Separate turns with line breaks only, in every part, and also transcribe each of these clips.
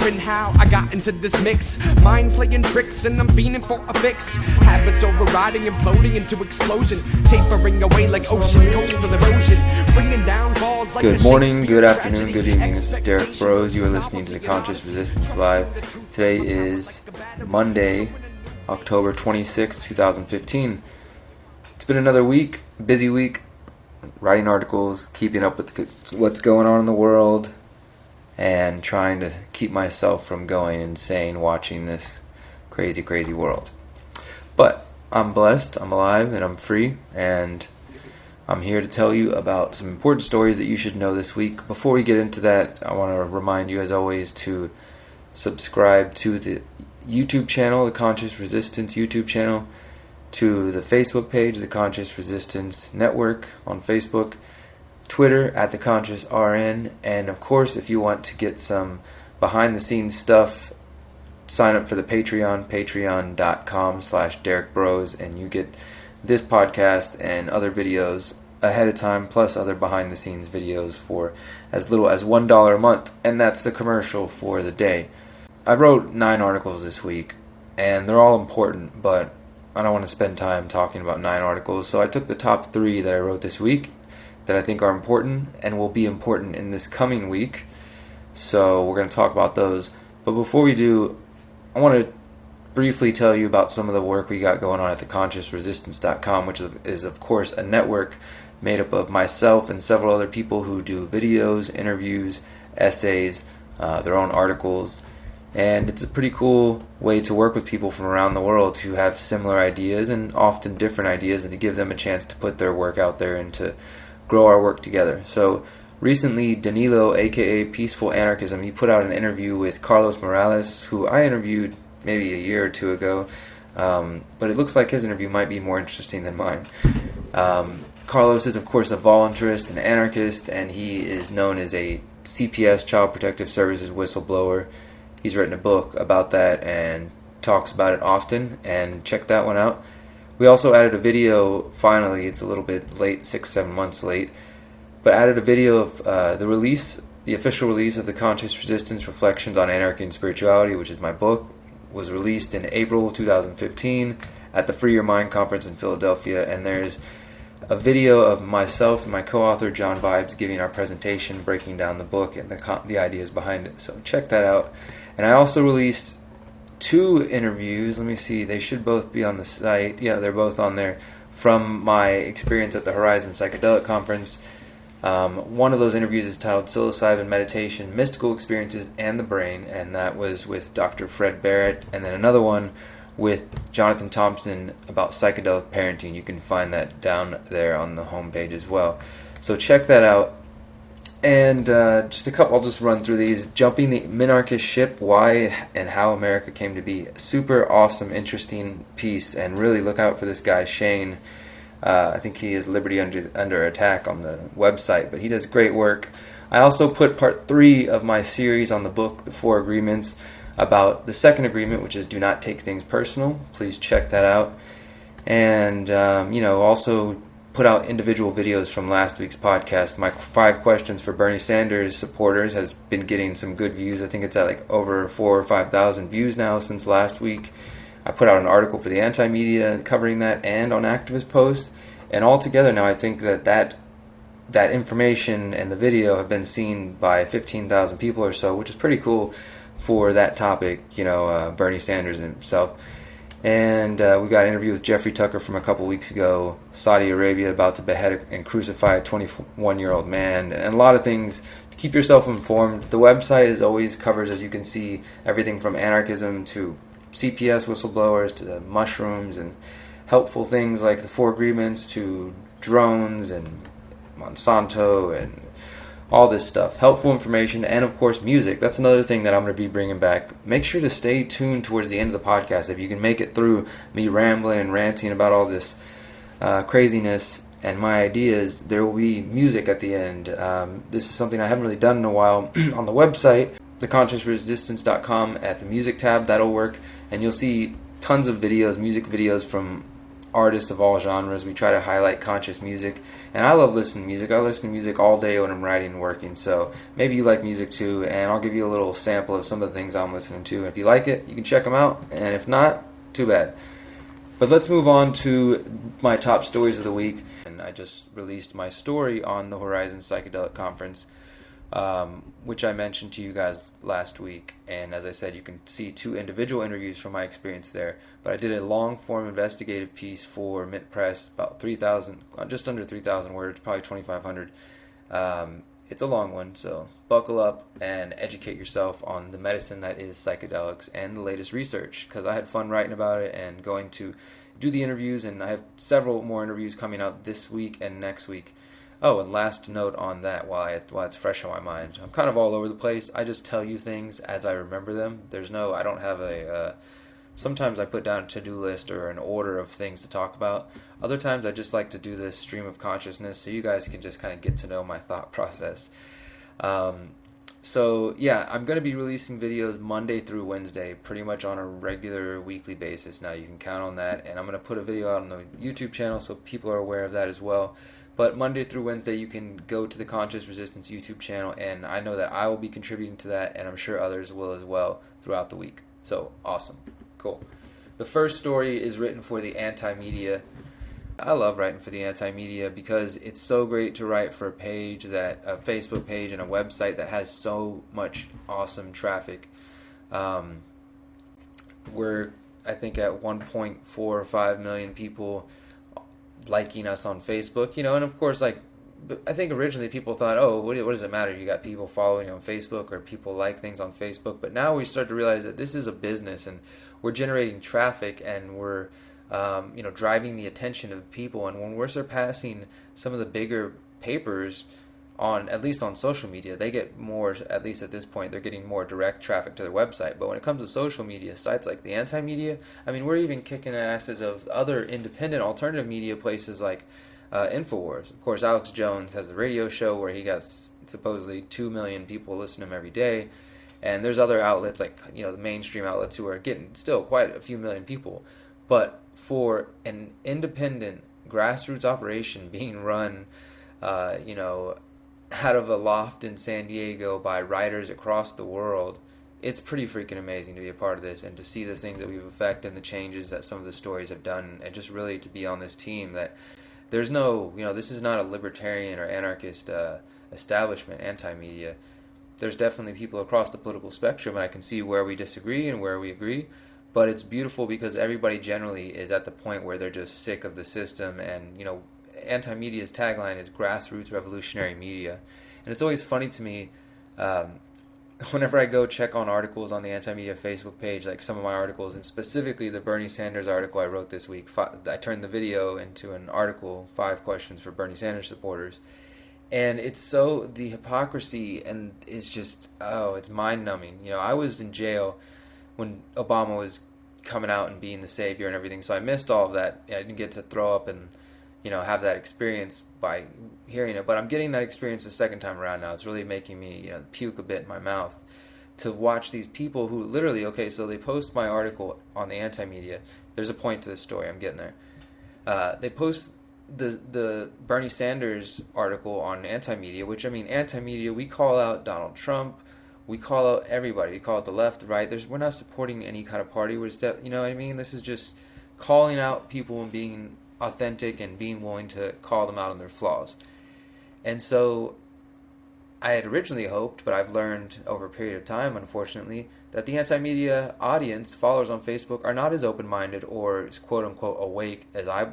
wondering how I got into this mix. Mind playing tricks and I'm fiending for a fix. Habits overriding, imploding into explosion. Tapering away like ocean, coastal erosion. Bringing down balls like
Good morning, good afternoon, good evening. This is Derrick Bros. You are listening to the Conscious Resistance Live. Today is Monday, October 26, 2015. It's been another week, busy week, writing articles, keeping up with what's going on in the world, and trying to keep myself from going insane watching this crazy, crazy world. But I'm blessed, I'm alive, and I'm free, and I'm here to tell you about some important stories that you should know this week. Before we get into that, I want to remind you, as always, to subscribe to the YouTube channel, the Conscious Resistance YouTube channel, to the Facebook page, the Conscious Resistance Network on Facebook, Twitter at the Conscious RN, and of course, if you want to get some behind-the-scenes stuff, sign up for the Patreon, patreon.com/DerrickBros, and you get this podcast and other videos ahead of time, plus other behind-the-scenes videos for as little as $1 a month, and that's the commercial for the day. I wrote 9 articles this week, and they're all important, but I don't want to spend time talking about 9 articles, so I took the top 3 that I wrote this week that I think are important and will be important in this coming week. So we're going to talk about those. But before we do, I want to briefly tell you about some of the work we got going on at theconsciousresistance.com, which is of course a network made up of myself and several other people who do videos, interviews, essays, their own articles. And it's a pretty cool way to work with people from around the world who have similar ideas and often different ideas, and to give them a chance to put their work out there and to grow our work together. So recently, Danilo, aka Peaceful Anarchism, he put out an interview with Carlos Morales, who I interviewed maybe a year or two ago, but it looks like his interview might be more interesting than mine. Carlos is, of course, a voluntarist and anarchist, and he is known as a CPS, Child Protective Services whistleblower. He's written a book about that and talks about it often, and check that one out. We also added a video, finally, it's a little bit late, 6-7 months late, but added a video of the official release of the Conscious Resistance Reflections on Anarchy and Spirituality, which is my book, was released in April 2015 at the Free Your Mind conference in Philadelphia, and there's a video of myself and my co-author John Vibes giving our presentation, breaking down the book and the ideas behind it, so check that out. And I also released 2 interviews, let me see, they should both be on the site, yeah, they're both on there, from my experience at the Horizon Psychedelic Conference. One of those interviews is titled Psilocybin Meditation, Mystical Experiences and the Brain, and that was with Dr. Fred Barrett, and then another one with Jonathan Thompson about psychedelic parenting. You can find that down there on the homepage as well. So check that out. And just a couple, I'll just run through these. Jumping the Minarchist Ship, Why and How America Came to Be. Super awesome, interesting piece, and really look out for this guy, Shane. I think he is Liberty Under Attack on the website, but he does great work. I also put part 3 of my series on the book, The 4 Agreements, about the second agreement, which is do not take things personal. Please check that out. And, also put out individual videos from last week's podcast. My 5 questions for Bernie Sanders supporters has been getting some good views. I think it's at like over 4,000 or 5,000 views now since last week. I put out an article for the Anti-Media covering that and on Activist Post. And altogether now I think that information and the video have been seen by 15,000 people or so, which is pretty cool for that topic, Bernie Sanders himself. And we got an interview with Jeffrey Tucker from a couple weeks ago, Saudi Arabia about to behead and crucify a 21-year-old man, and a lot of things to keep yourself informed. The website is always covers, as you can see, everything from anarchism to CPS whistleblowers to the mushrooms and helpful things like the 4 Agreements to drones and Monsanto and all this stuff. Helpful information, and of course music. That's another thing that I'm going to be bringing back. Make sure to stay tuned towards the end of the podcast. If you can make it through me rambling and ranting about all this craziness and my ideas, there will be music at the end. This is something I haven't really done in a while. On the website, theconsciousresistance.com, at the music tab, that'll work, and you'll see tons of videos, music videos from artists of all genres. We try to highlight conscious music, and I love listening to music. I listen to music all day when I'm writing and working, so maybe you like music too, and I'll give you a little sample of some of the things I'm listening to. If you like it, you can check them out, and if not, too bad. But let's move on to my top stories of the week. And I just released my story on the Horizon Psychedelic Conference, which I mentioned to you guys last week. And as I said, you can see 2 individual interviews from my experience there. But I did a long-form investigative piece for Mint Press, about 3,000, just under 3,000 words, probably 2,500. It's a long one, so buckle up and educate yourself on the medicine that is psychedelics and the latest research, because I had fun writing about it and going to do the interviews, and I have several more interviews coming out this week and next week. Oh, and last note on that, while it's fresh on my mind, I'm kind of all over the place. I just tell you things as I remember them. I don't have sometimes I put down a to-do list or an order of things to talk about. Other times I just like to do this stream of consciousness so you guys can just kind of get to know my thought process. So yeah, I'm going to be releasing videos Monday through Wednesday, pretty much on a regular weekly basis now. You can count on that. And I'm going to put a video out on the YouTube channel so people are aware of that as well. But Monday through Wednesday, you can go to the Conscious Resistance YouTube channel, and I know that I will be contributing to that, and I'm sure others will as well throughout the week. So awesome. Cool. The first story is written for the Anti-Media. I love writing for the Anti-Media because it's so great to write for a Facebook page and a website that has so much awesome traffic. We're, I think, at 1.45 million people liking us on Facebook, and of course, I think originally people thought, oh, what does it matter? You got people following you on Facebook or people like things on Facebook. But now we start to realize that this is a business, and we're generating traffic, and we're driving the attention of people. And when we're surpassing some of the bigger papers at least on social media, they get more, at least at this point, they're getting more direct traffic to their website. But when it comes to social media sites like the Anti-Media, I mean, we're even kicking asses of other independent alternative media places like InfoWars. Of course, Alex Jones has a radio show where he got supposedly 2 million people listen to him every day. And there's other outlets like, the mainstream outlets who are getting still quite a few million people. But for an independent grassroots operation being run, out of a loft in San Diego by writers across the world, it's pretty freaking amazing to be a part of this and to see the things that we've affected and the changes that some of the stories have done, and just really to be on this team that there's no, this is not a libertarian or anarchist establishment, Anti-Media. There's definitely people across the political spectrum, and I can see where we disagree and where we agree, but it's beautiful because everybody generally is at the point where they're just sick of the system. And, Anti-Media's tagline is grassroots revolutionary media. And it's always funny to me whenever I go check on articles on the Anti-Media Facebook page, like some of my articles, and specifically the Bernie Sanders article I wrote this week. I turned the video into an article, 5 questions for Bernie Sanders supporters. And it's so, the hypocrisy, and it's just, it's mind-numbing. I was in jail when Obama was coming out and being the savior and everything, so I missed all of that. I didn't get to throw up and have that experience by hearing it, but I'm getting that experience the second time around now. It's really making me, puke a bit in my mouth to watch these people who literally, okay, so they post my article on the Anti-Media. There's a point to this story. I'm getting there. They post the Bernie Sanders article on Anti-Media, which, Anti-Media, we call out Donald Trump. We call out everybody. We call it the left, the right. We're not supporting any kind of party. We're just, This is just calling out people and being authentic and being willing to call them out on their flaws. And so I had originally hoped, but I've learned over a period of time, unfortunately, that the Anti-Media audience, followers on Facebook, are not as open-minded or as quote-unquote awake as I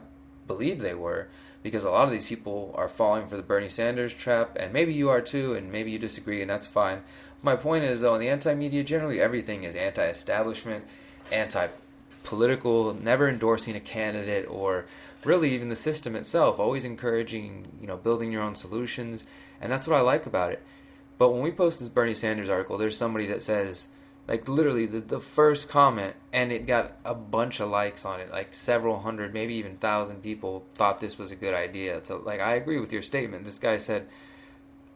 believe they were, because a lot of these people are falling for the Bernie Sanders trap, and maybe you are too, and maybe you disagree, and that's fine. My point is, though, in the Anti-Media, generally everything is anti-establishment, anti-political, never endorsing a candidate or really even the system itself, always encouraging, building your own solutions, and that's what I like about it. But when we post this Bernie Sanders article, there's somebody that says, like literally the first comment, and it got a bunch of likes on it, like several hundred, maybe even 1,000 people thought this was a good idea. So, I agree with your statement. This guy said,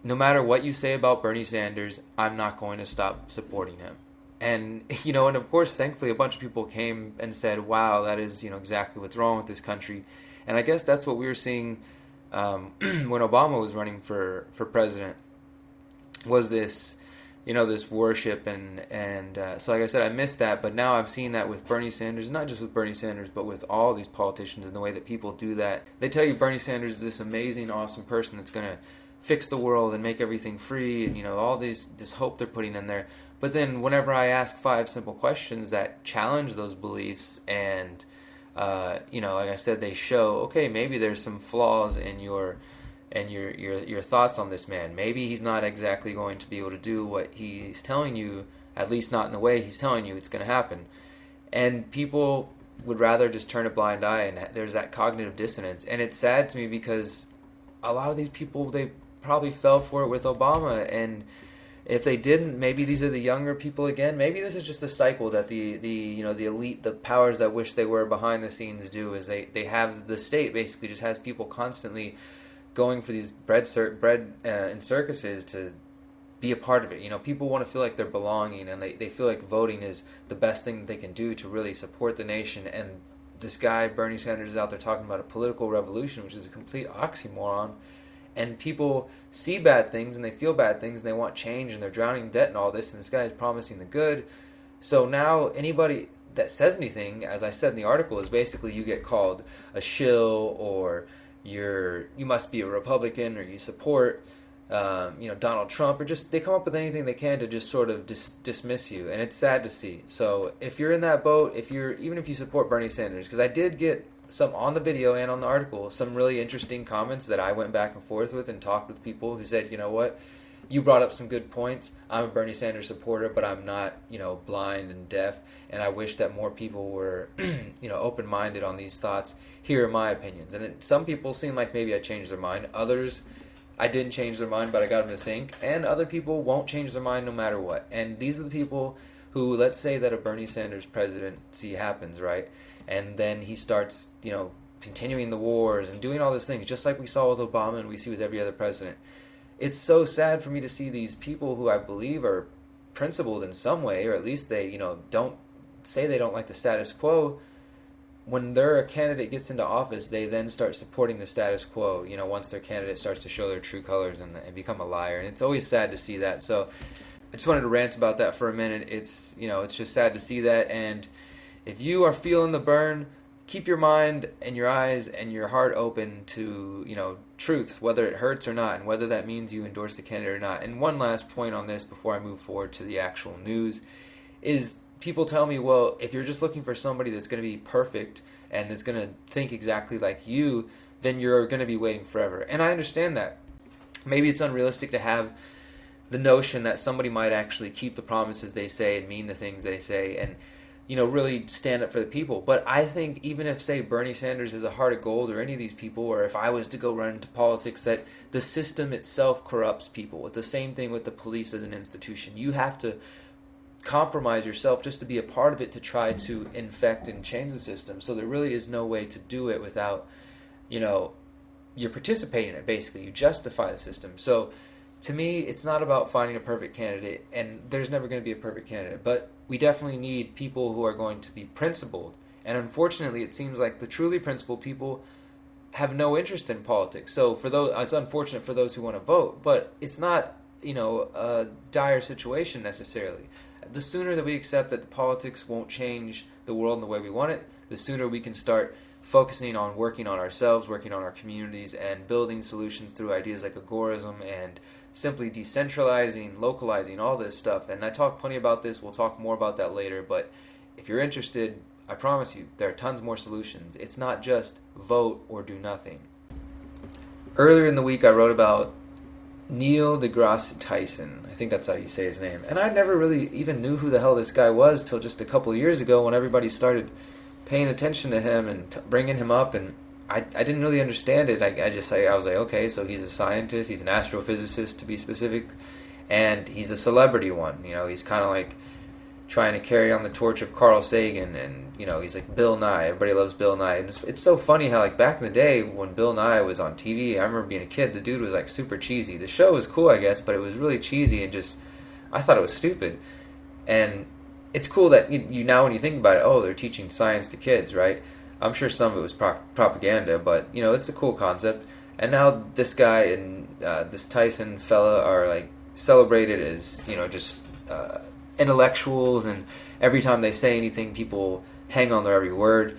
no matter what you say about Bernie Sanders, I'm not going to stop supporting him. And, and of course, thankfully, a bunch of people came and said, wow, that is, exactly what's wrong with this country. And I guess that's what we were seeing when Obama was running for president, was this, this worship. And so, like I said, I missed that. But now I'm seeing that with Bernie Sanders, not just with Bernie Sanders, but with all these politicians and the way that people do that. They tell you Bernie Sanders is this amazing, awesome person that's going to fix the world and make everything free, and all this hope they're putting in there. But then whenever I ask 5 simple questions that challenge those beliefs, and like I said, they show, okay, maybe there's some flaws in your thoughts on this man. Maybe he's not exactly going to be able to do what he's telling you, at least not in the way he's telling you it's going to happen. And people would rather just turn a blind eye, and there's that cognitive dissonance. And it's sad to me because a lot of these people, they probably fell for it with Obama, and if they didn't, maybe these are the younger people again. Maybe this is just a cycle that the elite, the powers that wish they were behind the scenes do, is they have, the state basically just has people constantly going for these bread in circuses to be a part of it. People want to feel like they're belonging, and they feel like voting is the best thing that they can do to really support the nation. And this guy Bernie Sanders is out there talking about a political revolution, which is a complete oxymoron. And people see bad things and they feel bad things and they want change, and they're drowning in debt and all this, and this guy is promising the good. So now anybody that says anything, as I said in the article, is basically you get called a shill, or you must be a Republican, or you support Donald Trump, or just they come up with anything they can to just sort of dismiss you. And it's sad to see. So if you're in that boat, even if you support Bernie Sanders, because I did get some on the video and on the article, some really interesting comments that I went back and forth with and talked with people who said, you know what, you brought up some good points. I'm a Bernie Sanders supporter, but I'm not, blind and deaf. And I wish that more people were, open-minded on these thoughts. Here are my opinions. And some people seem like maybe I changed their mind. Others, I didn't change their mind, but I got them to think. And other people won't change their mind no matter what. And these are the people who, let's say that a Bernie Sanders presidency happens, right? And then he starts, continuing the wars and doing all these things, just like we saw with Obama and we see with every other president. It's so sad for me to see these people who I believe are principled in some way, or at least they, don't say they don't like the status quo. When their candidate gets into office, they then start supporting the status quo, once their candidate starts to show their true colors and become a liar. And it's always sad to see that. So I just wanted to rant about that for a minute. It's just sad to see that. And if you are feeling the burn, keep your mind and your eyes and your heart open to, truth, whether it hurts or not, and whether that means you endorse the candidate or not. And one last point on this before I move forward to the actual news is people tell me, well, if you're just looking for somebody that's going to be perfect and that's going to think exactly like you, then you're going to be waiting forever. And I understand that. Maybe it's unrealistic to have the notion that somebody might actually keep the promises they say and mean the things they say and really stand up for the people. But I think even if, say, Bernie Sanders is a heart of gold, or any of these people, or if I was to go run into politics, that the system itself corrupts people. It's the same thing with the police as an institution. You have to compromise yourself just to be a part of it, to try to infect and change the system. So there really is no way to do it without, you're participating in it, basically. You justify the system. So to me, it's not about finding a perfect candidate, and there's never going to be a perfect candidate, but we definitely need people who are going to be principled. And unfortunately, it seems like the truly principled people have no interest in politics. So for those, it's unfortunate for those who want to vote, but it's not, a dire situation necessarily. The sooner that we accept that the politics won't change the world in the way we want it, the sooner we can start focusing on working on ourselves, working on our communities, and building solutions through ideas like agorism and simply decentralizing, localizing, all this stuff. And I talk plenty about this. We'll talk more about that later. But if you're interested, I promise you, there are tons more solutions. It's not just vote or do nothing. Earlier in the week, I wrote about Neil deGrasse Tyson. I think that's how you say his name. And I never really even knew who the hell this guy was till just a couple of years ago when everybody started paying attention to him and bringing him up, and I didn't really understand it. I was like, okay, so he's a scientist, he's an astrophysicist to be specific, and he's a celebrity one. He's kind of like trying to carry on the torch of Carl Sagan, and he's like Bill Nye. Everybody loves Bill Nye. It's so funny how like back in the day when Bill Nye was on TV, I remember being a kid, the dude was like super cheesy. The show was cool, I guess, but it was really cheesy and just I thought it was stupid. And it's cool that you now when you think about it, oh, they're teaching science to kids, right? I'm sure some of it was propaganda, but it's a cool concept. And now this guy and this Tyson fella are like celebrated as just intellectuals, and every time they say anything, people hang on their every word.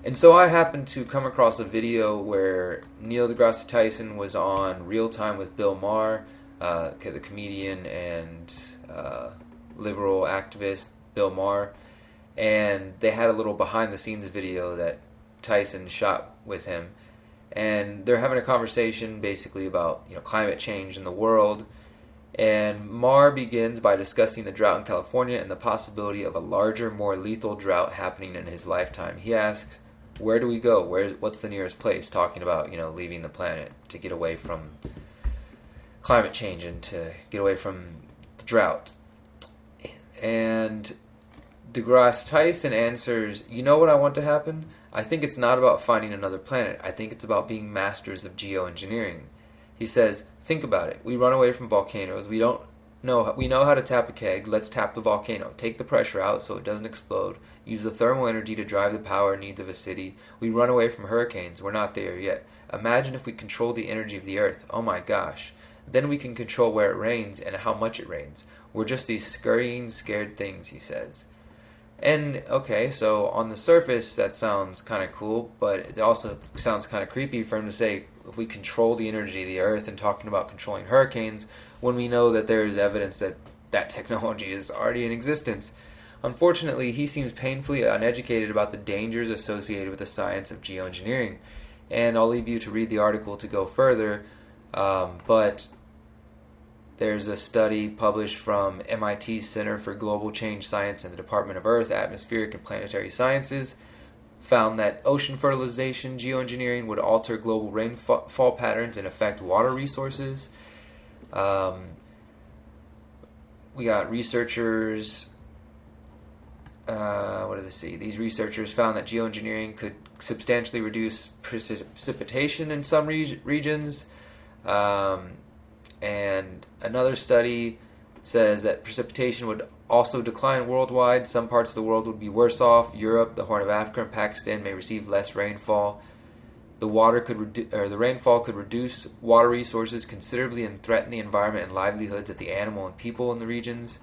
And so I happened to come across a video where Neil deGrasse Tyson was on Real Time with Bill Maher, the comedian and liberal activist Bill Maher, and they had a little behind-the-scenes video that Tyson shot with him, and they're having a conversation basically about climate change in the world. And Maher begins by discussing the drought in California and the possibility of a larger, more lethal drought happening in his lifetime. He asks, "Where do we go? What's the nearest place?" Talking about leaving the planet to get away from climate change and to get away from the drought. And deGrasse Tyson answers, "You know what I want to happen? I think it's not about finding another planet. I think it's about being masters of geoengineering." He says, "Think about it. We run away from volcanoes. We know how to tap a keg. Let's tap the volcano. Take the pressure out so it doesn't explode. Use the thermal energy to drive the power needs of a city. We run away from hurricanes. We're not there yet. Imagine if we control the energy of the earth. Oh my gosh. Then we can control where it rains and how much it rains. We're just these scurrying, scared things," he says. And, okay, so on the surface, that sounds kind of cool, but it also sounds kind of creepy for him to say, if we control the energy of the earth, and talking about controlling hurricanes, when we know that there is evidence that that technology is already in existence. Unfortunately, he seems painfully uneducated about the dangers associated with the science of geoengineering. And I'll leave you to read the article to go further, but there's a study published from MIT's Center for Global Change Science and the Department of Earth, Atmospheric and Planetary Sciences, found that ocean fertilization geoengineering would alter global rainfall patterns and affect water resources. We got researchers, what did they see? These researchers found that geoengineering could substantially reduce precipitation in some regions. And another study says that precipitation would also decline worldwide. Some parts of the world would be worse off. Europe, the Horn of Africa, and Pakistan may receive less rainfall. The rainfall could reduce water resources considerably and threaten the environment and livelihoods of the animal and people in the regions.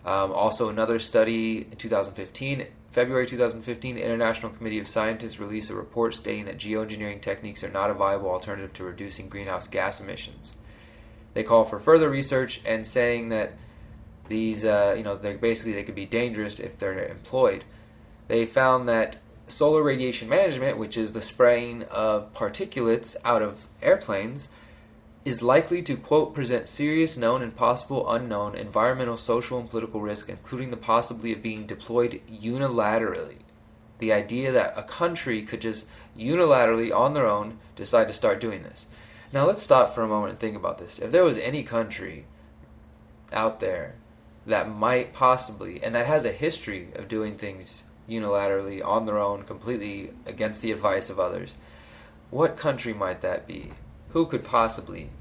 Also, another study in February 2015, International Committee of Scientists released a report stating that geoengineering techniques are not a viable alternative to reducing greenhouse gas emissions. They call for further research and saying that these, they could be dangerous if they're employed. They found that solar radiation management, which is the spraying of particulates out of airplanes, is likely to, quote, present serious known and possible unknown environmental, social, and political risk, including the possibility of being deployed unilaterally. The idea that a country could just unilaterally, on their own, decide to start doing this. Now let's stop for a moment and think about this. If there was any country out there that might possibly, and that has a history of doing things unilaterally, on their own, completely against the advice of others, what country might that be? Who could possibly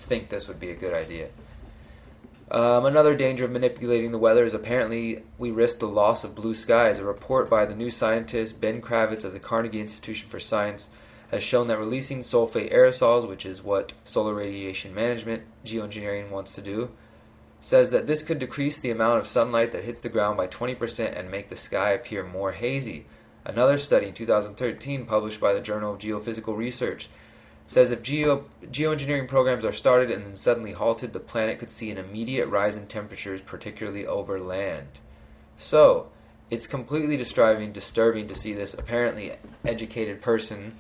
think this would be a good idea? Another danger of manipulating the weather is apparently we risk the loss of blue skies. A report by the new scientist Ben Kravitz of the Carnegie Institution for Science has shown that releasing sulfate aerosols, which is what solar radiation management geoengineering wants to do, says that this could decrease the amount of sunlight that hits the ground by 20% and make the sky appear more hazy. Another study in 2013 published by the Journal of Geophysical Research says if geoengineering programs are started and then suddenly halted, the planet could see an immediate rise in temperatures, particularly over land. So, it's completely disturbing to see this apparently educated person,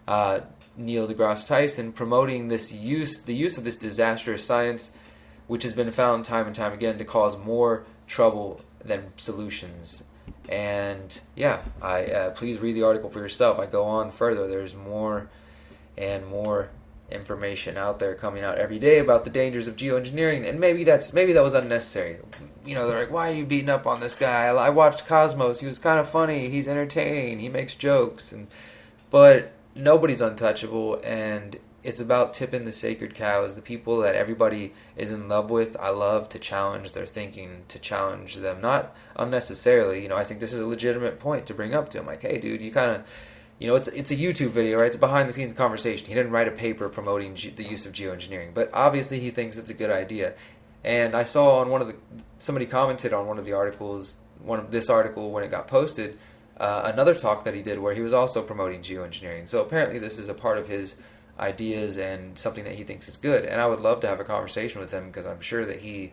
Neil deGrasse Tyson, promoting the use of this disastrous science, which has been found time and time again to cause more trouble than solutions. And yeah, please read the article for yourself. I go on further. There's more and more information out there coming out every day about the dangers of geoengineering, and maybe that was unnecessary. They're like, why are you beating up on this guy? I watched Cosmos. He was kind of funny. He's entertaining. He makes jokes, but nobody's untouchable, and it's about tipping the sacred cows, the people that everybody is in love with. I love to challenge their thinking, to challenge them, not unnecessarily. I think this is a legitimate point to bring up to him. Like, hey, dude, you kind of, it's a YouTube video, right? It's a behind-the-scenes conversation. He didn't write a paper promoting the use of geoengineering, but obviously he thinks it's a good idea. And I saw on somebody commented on one of the articles, this article when it got posted, another talk that he did where he was also promoting geoengineering. So apparently this is a part of his ideas and something that he thinks is good, and I would love to have a conversation with him, because I'm sure that he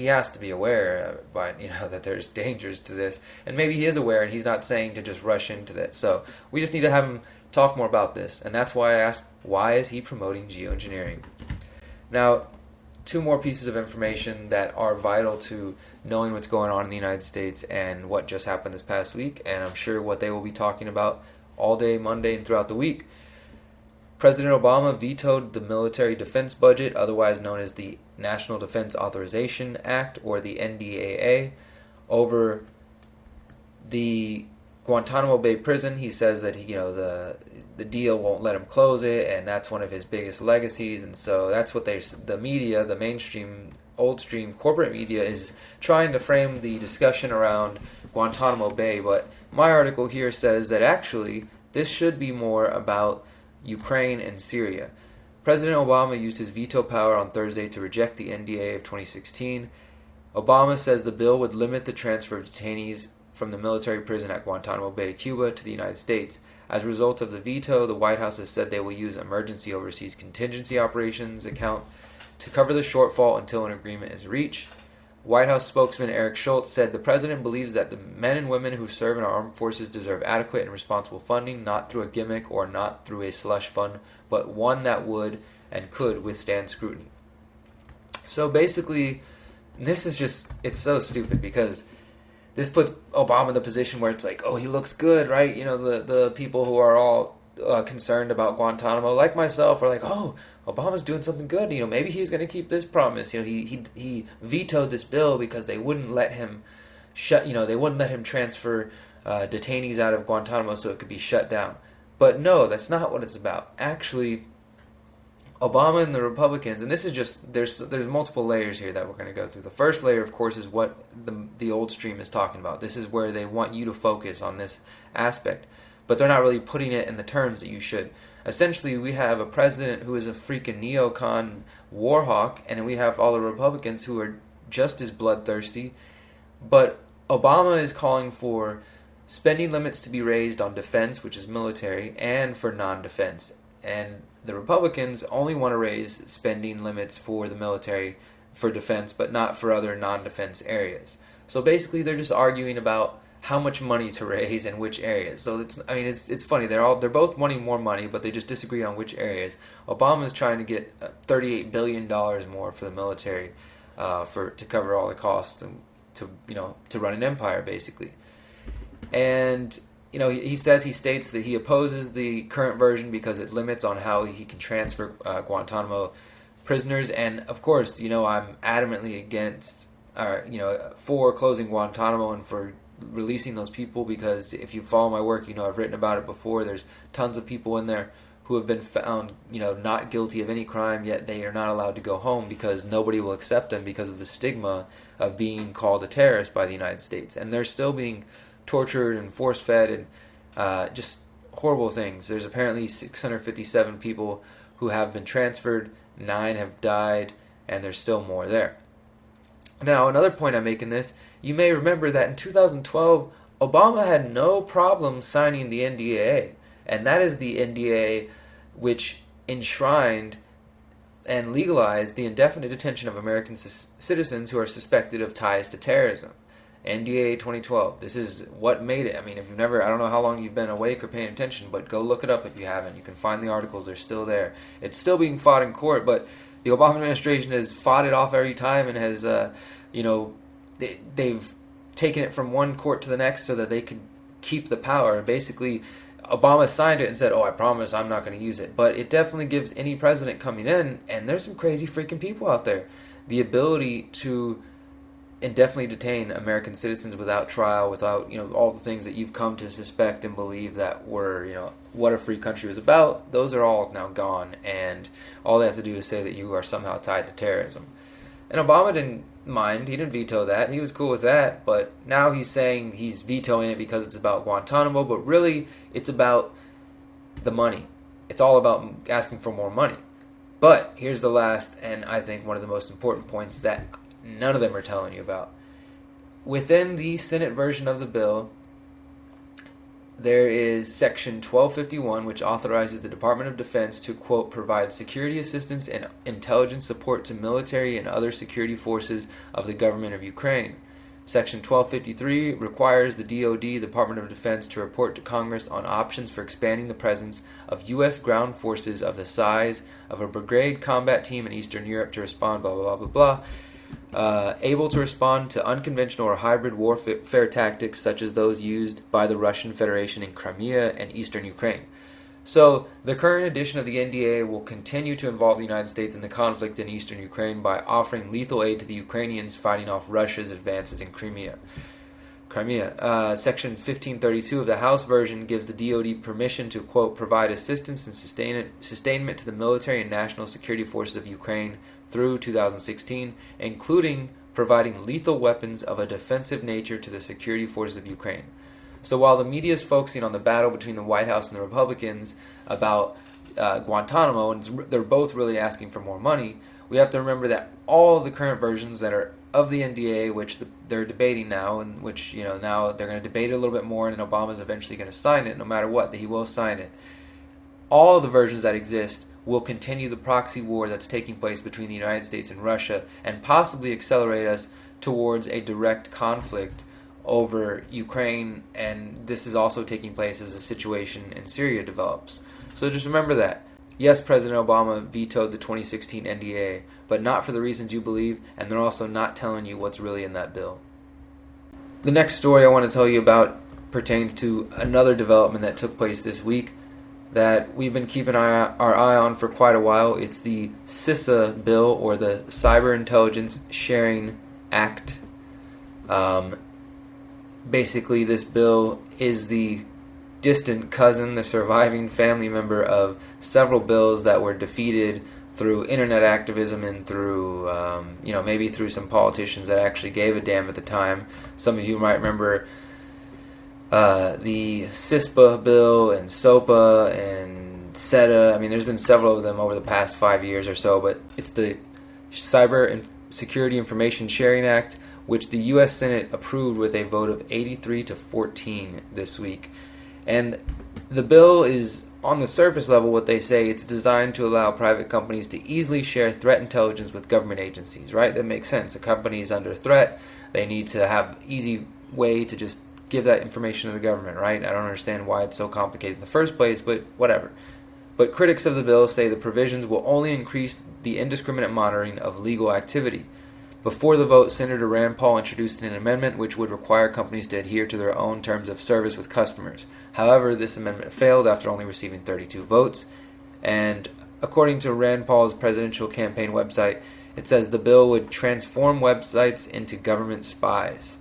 has to be aware that there's dangers to this, and maybe he is aware and he's not saying to just rush into that. So we just need to have him talk more about this, and that's why I asked, why is he promoting geoengineering? Now, 2 more pieces of information that are vital to knowing what's going on in the United States and what just happened this past week, and I'm sure what they will be talking about all day Monday and throughout the week. President Obama vetoed the military defense budget, otherwise known as the National Defense Authorization Act, or the NDAA, over the Guantanamo Bay prison. He says that the deal won't let him close it, and that's one of his biggest legacies. And so that's what the media, the mainstream, old stream corporate media, is trying to frame the discussion around Guantanamo Bay. But my article here says that actually this should be more about Ukraine and Syria. President Obama used his veto power on Thursday to reject the NDAA of 2016. Obama says the bill would limit the transfer of detainees from the military prison at Guantanamo Bay, Cuba, to the United States. As a result of the veto, the White House has said they will use emergency overseas contingency operations account to cover the shortfall until an agreement is reached. White House spokesman Eric Schultz said the president believes that the men and women who serve in our armed forces deserve adequate and responsible funding, not through a gimmick or not through a slush fund, but one that would and could withstand scrutiny. So basically, this is it's so stupid, because this puts Obama in the position where it's like, oh, he looks good, right? The people who are all concerned about Guantanamo, like myself, are like, oh, Obama's doing something good. Maybe he's going to keep this promise. He vetoed this bill because they wouldn't let him they wouldn't let him transfer detainees out of Guantanamo so it could be shut down. But no, that's not what it's about. Actually, Obama and the Republicans, and this is just, there's multiple layers here that we're going to go through. The first layer, of course, is what the old stream is talking about. This is where they want you to focus on this aspect, but they're not really putting it in the terms that you should. Essentially, we have a president who is a freaking neocon war hawk, and we have all the Republicans who are just as bloodthirsty. But Obama is calling for spending limits to be raised on defense, which is military, and for non-defense. And the Republicans only want to raise spending limits for the military, for defense, but not for other non-defense areas. So basically, they're just arguing about how much money to raise and which areas. So it's funny. They're both wanting more money, but they just disagree on which areas. Obama is trying to get $38 billion more for the military, to cover all the costs and to run an empire, basically. And he states that he opposes the current version because it limits on how he can transfer Guantanamo prisoners. And of course, I'm adamantly against, for closing Guantanamo and for releasing those people, because if you follow my work, I've written about it before. There's tons of people in there who have been found, not guilty of any crime, yet they are not allowed to go home because nobody will accept them because of the stigma of being called a terrorist by the United States. And they're still being tortured and force-fed and just horrible things. There's apparently 657 people who have been transferred, 9 have died, and there's still more there. Now, another point I make in this, you may remember that in 2012, Obama had no problem signing the NDAA, and that is the NDAA which enshrined and legalized the indefinite detention of American citizens who are suspected of ties to terrorism. NDAA 2012. This is what made it. If you've never, I don't know how long you've been awake or paying attention, but go look it up if you haven't. You can find the articles. They're still there. It's still being fought in court, but the Obama administration has fought it off every time and has, they've taken it from one court to the next so that they could keep the power. Basically, Obama signed it and said, oh, I promise I'm not going to use it. But it definitely gives any president coming in, and there's some crazy freaking people out there, the ability to indefinitely detain American citizens without trial, without, all the things that you've come to suspect and believe that were, what a free country was about. Those are all now gone, and all they have to do is say that you are somehow tied to terrorism. And Obama didn't mind. He didn't veto that. He was cool with that, but now he's saying he's vetoing it because it's about Guantanamo, but really it's about the money. It's all about asking for more money. But here's the last, and I think one of the most important points that none of them are telling you about. Within the Senate version of the bill, there is Section 1251, which authorizes the Department of Defense to, quote, provide security assistance and intelligence support to military and other security forces of the government of Ukraine. Section 1253 requires the DoD, Department of Defense, to report to Congress on options for expanding the presence of U.S. ground forces of the size of a brigade combat team in Eastern Europe to respond, blah, blah, blah, blah, blah. Able to respond to unconventional or hybrid warfare tactics such as those used by the Russian Federation in Crimea and Eastern Ukraine. So, the current edition of the NDAA will continue to involve the United States in the conflict in eastern Ukraine by offering lethal aid to the Ukrainians fighting off Russia's advances in Crimea. Section 1532 of the House version gives the DoD permission to, quote, provide assistance and sustainment to the military and national security forces of Ukraine through 2016, including providing lethal weapons of a defensive nature to the security forces of Ukraine. So while the media is focusing on the battle between the White House and the Republicans about Guantanamo, and they're both really asking for more money, we have to remember that all of the current versions that are of the NDAA, which they're debating now, and which now they're going to debate it a little bit more, and Obama's eventually going to sign it, no matter what, that he will sign it. All of the versions that exist will continue the proxy war that's taking place between the United States and Russia, and possibly accelerate us towards a direct conflict over Ukraine, and this is also taking place as the situation in Syria develops. So just remember that. Yes, President Obama vetoed the 2016 NDAA, but not for the reasons you believe, and they're also not telling you what's really in that bill. The next story I want to tell you about pertains to another development that took place this week that we've been keeping our eye on for quite a while. It's the CISA bill, or the Cyber Intelligence Sharing Act. Basically, this bill is the distant cousin, the surviving family member of several bills that were defeated through internet activism and through, maybe through some politicians that actually gave a damn at the time. Some of you might remember the CISPA bill and SOPA and CETA. I mean, there's been several of them over the past 5 years or so, but it's the Cyber and Security Information Sharing Act, which the U.S. Senate approved with a vote of 83 to 14 this week. And the bill is, on the surface level, what they say, it's designed to allow private companies to easily share threat intelligence with government agencies, right? That makes sense. A company is under threat. They need to have easy way to just give that information to the government, right? I don't understand why it's so complicated in the first place, but whatever. But critics of the bill say the provisions will only increase the indiscriminate monitoring of legal activity. Before the vote, Senator Rand Paul introduced an amendment which would require companies to adhere to their own terms of service with customers. However, this amendment failed after only receiving 32 votes. And according to Rand Paul's presidential campaign website, it says the bill would transform websites into government spies.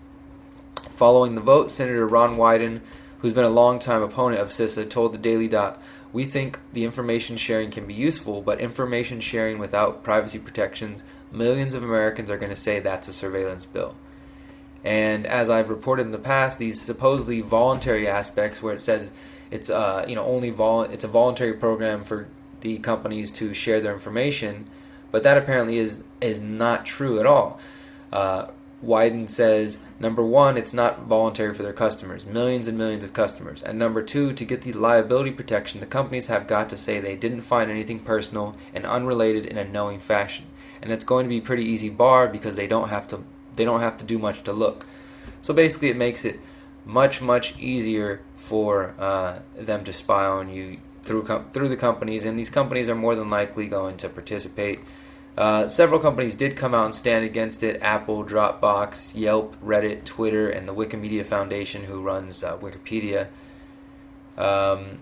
Following the vote, Senator Ron Wyden, who's been a longtime opponent of CISA, told the Daily Dot, "We think the information sharing can be useful, but information sharing without privacy protections, millions of Americans are going to say that's a surveillance bill." And as I've reported in the past, these supposedly voluntary aspects, where it says it's it's a voluntary program for the companies to share their information, but that apparently is not true at all. Wyden says, number one, it's not voluntary for their customers, millions and millions of customers. And number two, to get the liability protection, the companies have got to say they didn't find anything personal and unrelated in a knowing fashion. And it's going to be a pretty easy bar because they don't have to do much to look. So basically it makes it much, much easier for them to spy on you through the companies, and these companies are more than likely going to participate. Several companies did come out and stand against it: Apple, Dropbox, Yelp, Reddit, Twitter, and the Wikimedia Foundation, who runs Wikipedia. And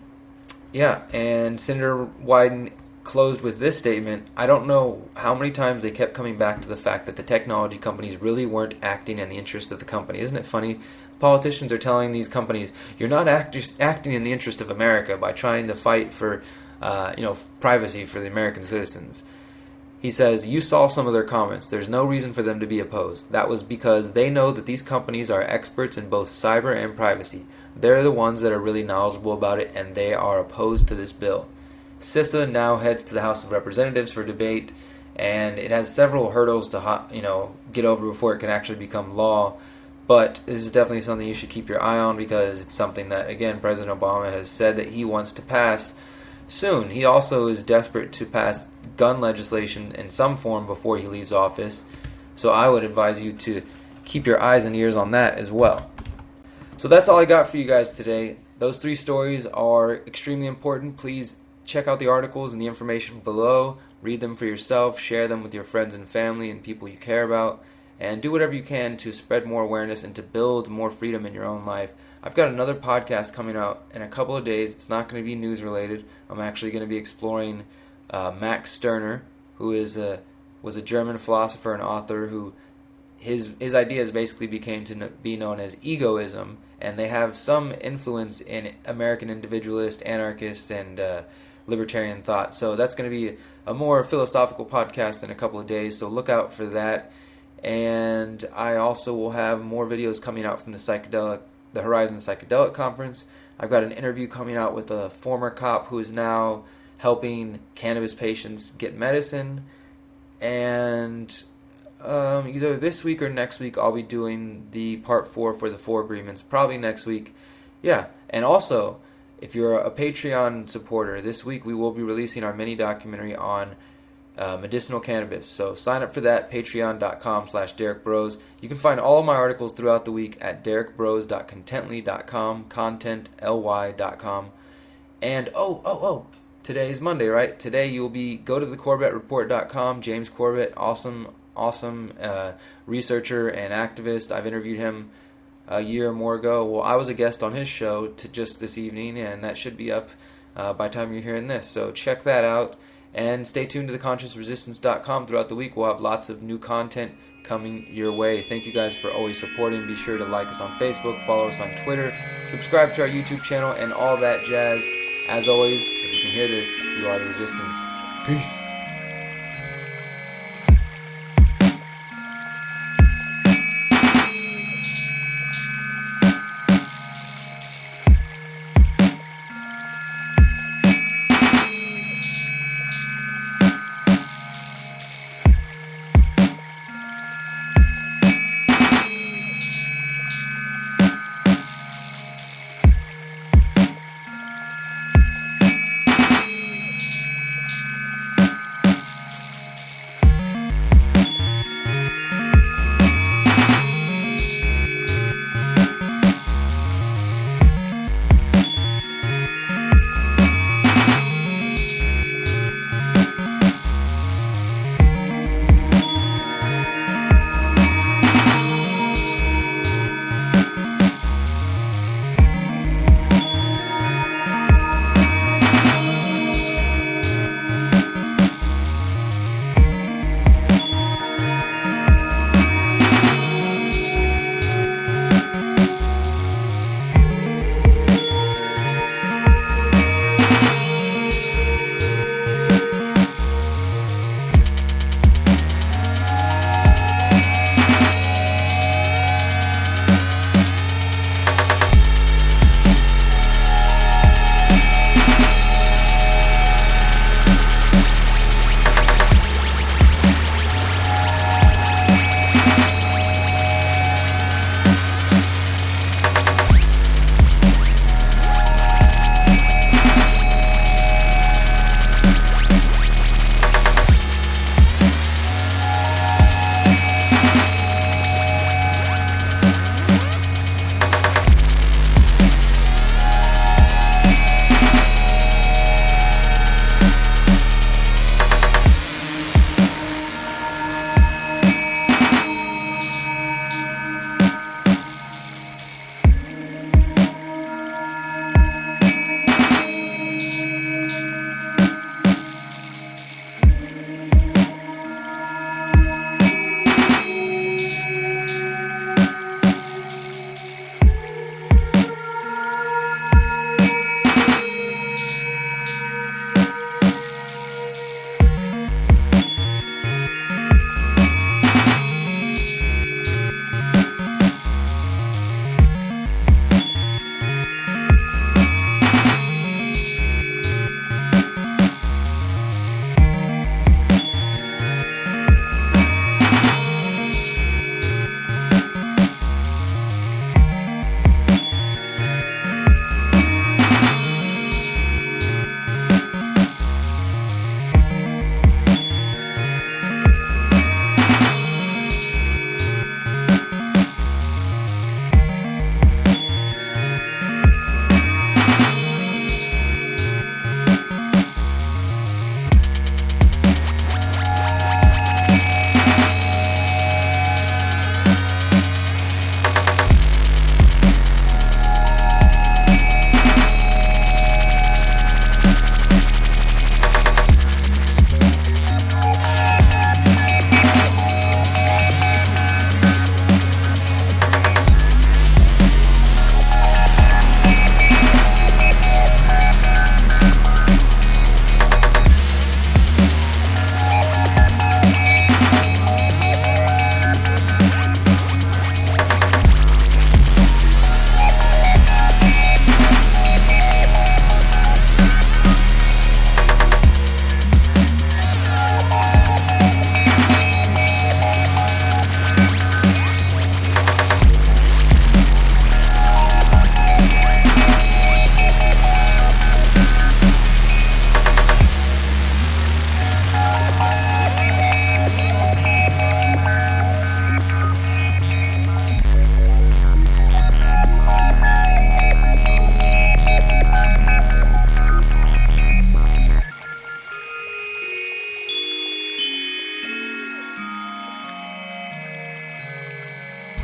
Senator Wyden closed with this statement. I don't know how many times they kept coming back to the fact that the technology companies really weren't acting in the interest of the company. Isn't it funny? Politicians are telling these companies, you're not acting in the interest of America by trying to fight for privacy for the American citizens. He says, you saw some of their comments. There's no reason for them to be opposed. That was because they know that these companies are experts in both cyber and privacy. They're the ones that are really knowledgeable about it, and they are opposed to this bill. CISA now heads to the House of Representatives for debate, and it has several hurdles to get over before it can actually become law. But this is definitely something you should keep your eye on, because it's something that, again, President Obama has said that he wants to pass soon. He also is desperate to pass gun legislation in some form before he leaves office. So I would advise you to keep your eyes and ears on that as well. So that's all I got for you guys today. Those 3 stories are extremely important. Please check out the articles and the information below. Read them for yourself. Share them with your friends and family and people you care about. And do whatever you can to spread more awareness and to build more freedom in your own life. I've got another podcast coming out in a couple of days. It's not going to be news related. I'm actually going to be exploring Max Stirner, who was a German philosopher and author who his ideas basically became to be known as egoism, and they have some influence in American individualist, anarchist, and libertarian thought. So that's going to be a more philosophical podcast in a couple of days, so look out for that. And I also will have more videos coming out from the Horizon Psychedelic Conference. I've got an interview coming out with a former cop who is now helping cannabis patients get medicine. And either this week or next week, I'll be doing the part 4 for the 4 agreements. Probably next week. Yeah. And also, if you're a Patreon supporter, this week we will be releasing our mini documentary on medicinal cannabis. So sign up for that, patreon.com/DerrickBros. You can find all of my articles throughout the week at derrickbros.contently.com, contently.com. And today's Monday, right? Today you'll go to thecorbettreport.com. James Corbett, awesome researcher and activist. I've interviewed him a year or more ago. Well, I was a guest on his show just this evening, and that should be up by the time you're hearing this. So check that out. And stay tuned to theconsciousresistance.com throughout the week. We'll have lots of new content coming your way. Thank you guys for always supporting. Be sure to like us on Facebook, follow us on Twitter, subscribe to our YouTube channel, and all that jazz. As always, if you can hear this, you are the resistance. Peace.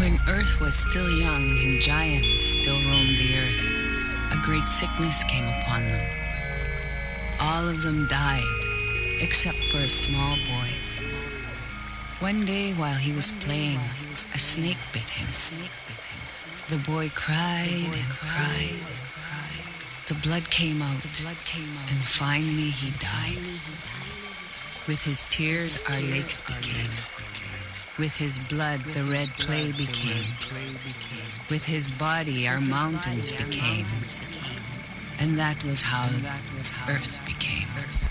When Earth was still young and giants still roamed the earth, a great sickness came upon them. All of them died, except for a small boy. One day while he was playing, a snake bit him. The boy cried and cried. The blood came out, and finally he died. With his tears our lakes became. With his blood the red clay became. With his body our mountains became. And that was how Earth became.